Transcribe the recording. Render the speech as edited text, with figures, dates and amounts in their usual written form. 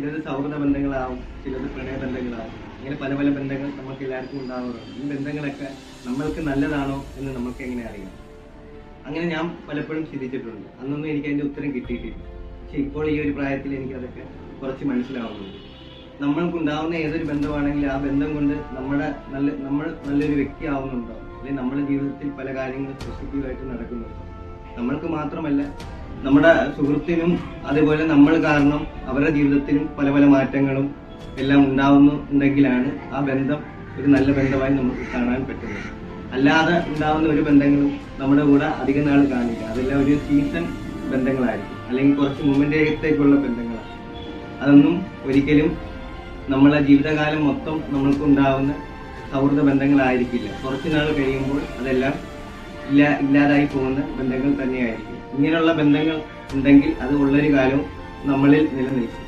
ചിലത് സൗഹൃദ ബന്ധങ്ങളാവും, ചിലത് പ്രണയ ബന്ധങ്ങളാവും. ഇങ്ങനെ പല പല ബന്ധങ്ങൾ നമുക്ക് എല്ലാവർക്കും ഉണ്ടാവാറുണ്ട്. ഈ ബന്ധങ്ങളൊക്കെ നമ്മൾക്ക് നല്ലതാണോ എന്ന് നമുക്ക് എങ്ങനെ അറിയാം? അങ്ങനെ ഞാൻ പലപ്പോഴും ചിന്തിച്ചിട്ടുണ്ട്. അന്നൊന്നും എനിക്ക് അതിന്റെ ഉത്തരം കിട്ടിയിട്ടില്ല. പക്ഷെ ഇപ്പോൾ ഈ ഒരു പ്രായത്തിൽ എനിക്ക് അതൊക്കെ കുറച്ച് മനസ്സിലാവുന്നുണ്ട്. നമ്മൾക്കുണ്ടാവുന്ന ഏതൊരു ബന്ധമാണെങ്കിലും ആ ബന്ധം കൊണ്ട് നമ്മൾ നല്ലൊരു വ്യക്തി ആവുന്നുണ്ടോ, അല്ലെങ്കിൽ നമ്മുടെ ജീവിതത്തിൽ പല കാര്യങ്ങളും പോസിറ്റീവായിട്ട് നടക്കുന്നുണ്ടോ? നമ്മൾക്ക് മാത്രമല്ല, നമ്മുടെ സുഹൃത്തിനും അതുപോലെ നമ്മൾ കാരണം അവരുടെ ജീവിതത്തിലും പല പല മാറ്റങ്ങളും എല്ലാം ഉണ്ടാവുന്നുണ്ടെങ്കിലാണ് ആ ബന്ധം ഒരു നല്ല ബന്ധമായി നമുക്ക് കാണാൻ പറ്റുന്നത്. അല്ലാതെ ഉണ്ടാവുന്ന ഒരു ബന്ധങ്ങളും നമ്മുടെ കൂടെ അധിക നാൾ കാണില്ല. അതെല്ലാം ഒരു സീസൺ ബന്ധങ്ങളായിരിക്കും, അല്ലെങ്കിൽ കുറച്ച് മുമ്പിൻ്റെത്തേക്കുള്ള ബന്ധങ്ങളാണ്. അതൊന്നും ഒരിക്കലും നമ്മളെ ജീവിതകാലം മൊത്തം നമ്മൾക്ക് ഉണ്ടാവുന്ന സൗഹൃദ ബന്ധങ്ങളായിരിക്കില്ല. കുറച്ച് നാൾ കഴിയുമ്പോൾ അതെല്ലാം ഇല്ലാതായി പോകുന്ന ബന്ധങ്ങൾ തന്നെയായിരിക്കും. ഇങ്ങനെയുള്ള ബന്ധങ്ങൾ ഉണ്ടെങ്കിൽ അത് ഉള്ളൊരു കാലവും നമ്മളിൽ നിലനിൽക്കും.